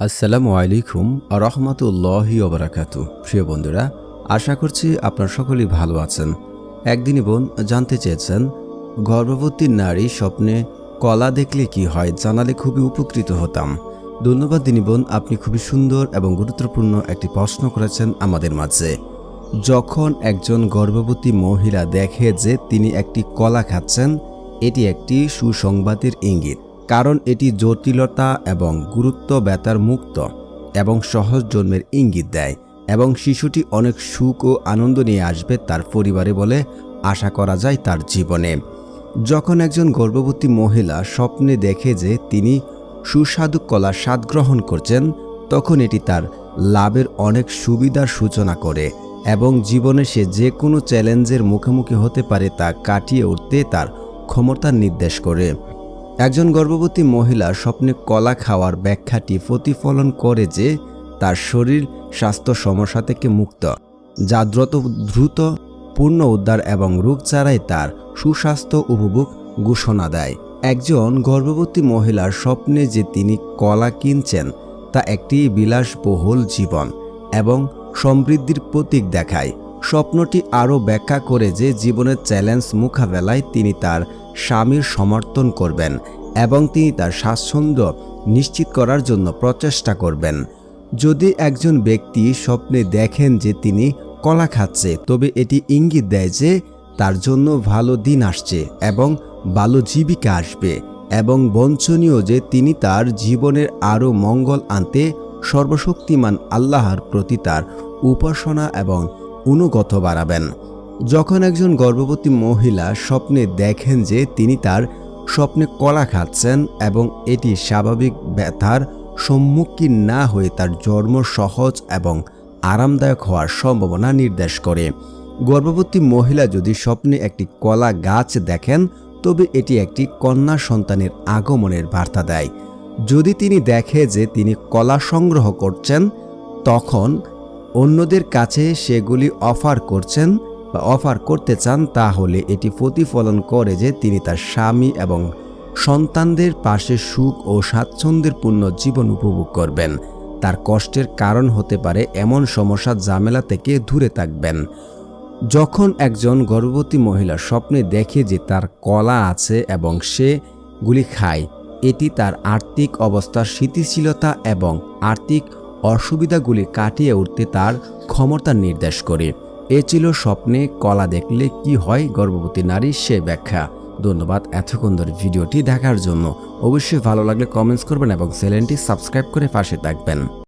আসসালামু আলাইকুম রহমতুল্লাহি ওবারাকাতু। প্রিয় বন্ধুরা, আশা করছি আপনার সকলেই ভালো আছেন। একদিনই বোন জানতে চেয়েছেন, গর্ভবতী নারী স্বপ্নে কলা দেখলে কি হয়, জানালে খুবই উপকৃত হতাম। ধন্যবাদ দিনী বোন, আপনি খুবই সুন্দর এবং গুরুত্বপূর্ণ একটি প্রশ্ন করেছেন আমাদের মাঝে। যখন একজন গর্ভবতী মহিলা দেখে যে তিনি একটি কলা খাচ্ছেন, এটি একটি সুসংবাদের ইঙ্গিত। কারণ এটি জটিলতা এবং গুরুত্ব ব্যথার মুক্ত এবং সহজ জন্মের ইঙ্গিত দেয় এবং শিশুটি অনেক সুখ ও আনন্দ নিয়ে আসবে তার পরিবারে বলে আশা করা যায় তার জীবনে। যখন একজন গর্ভবতী মহিলা স্বপ্নে দেখে যে তিনি সুস্বাদু কলার স্বাদ গ্রহণ করছেন, তখন এটি তার লাভের অনেক সুবিধার সূচনা করে এবং জীবনে সে যে কোনো চ্যালেঞ্জের মুখোমুখি হতে পারে তা কাটিয়ে উঠতে তার ক্ষমতার নির্দেশ করে। একজন গর্ভবতী মহিলা স্বপ্নে কলা খাওয়ার ব্যাখ্যাটি প্রতিফলন করে যে তার শরীর স্বাস্থ্য সমস্যা থেকে মুক্ত, যা দ্রুত পূর্ণ উদ্ধার এবং রোগ ছাড়াই তার সুস্বাস্থ্য উপভোগ ঘোষণা দেয়। একজন গর্ভবতী মহিলার স্বপ্নে যে তিনি কলা কিনছেন তা একটি বিলাসবহুল জীবন এবং সমৃদ্ধির প্রতীক দেখায়। স্বপ্নটি আরও ব্যাখ্যা করে যে জীবনের চ্যালেঞ্জ মোকাবেলায় তিনি তার স্বামীর সমর্থন করবেন এবং তিনি তার স্বাচ্ছন্দ্য নিশ্চিত করার জন্য প্রচেষ্টা করবেন। যদি একজন ব্যক্তি স্বপ্নে দেখেন যে তিনি কলা খাচ্ছে, তবে এটি ইঙ্গিত দেয় যে তার জন্য ভালো দিন আসছে এবং ভালো জীবিকা আসবে এবং বাঞ্ছনীয় যে তিনি তার জীবনের আরও মঙ্গল আনতে সর্বশক্তিমান আল্লাহর প্রতি তার উপাসনা এবং অনুগত বাড়াবেন। যখন একজন গর্ভবতী মহিলা স্বপ্নে দেখেন যে তিনি তার স্বপ্নে কলা খাচ্ছেন এবং এটি স্বাভাবিক ব্যথার সম্মুখীন না হয়ে তার জন্ম সহজ এবং আরামদায়ক হওয়ার সম্ভাবনা নির্দেশ করে। গর্ভবতী মহিলা যদি স্বপ্নে একটি কলা গাছ দেখেন, তবে এটি একটি কন্যা সন্তানের আগমনের বার্তা দেয়। যদি তিনি দেখে যে তিনি কলা সংগ্রহ করছেন, তখন অন্যদের কাছে সেগুলি অফার করতে চান, তাহলে এটি প্রতিফলন করে যে তিনি তার স্বামী এবং সন্তানদের পাশে সুখ ও স্বাচ্ছন্দ্যের পূর্ণ জীবন উপভোগ করবেন। তার কষ্টের কারণ হতে পারে এমন সমস্যা ঝামেলা থেকে দূরে থাকবেন। যখন একজন গর্ভবতী মহিলা স্বপ্নে দেখে যে তার কলা আছে এবং সেগুলি খায়, এটি তার আর্থিক অবস্থার স্থিতিশীলতা এবং আর্থিক অসুবিধাগুলি কাটিয়ে উঠতে তার ক্ষমতা নির্দেশ করে। এ ছিল স্বপ্নে কলা দেখলে কি হয় গর্ভবতী নারী সে ব্যাখ্যা। ধন্যবাদ এতক্ষণ ধরে ভিডিওটি দেখার জন্য। অবশ্যই ভালো লাগলে কমেন্টস করবেন এবং চ্যানেলটি সাবস্ক্রাইব করে পাশে থাকবেন।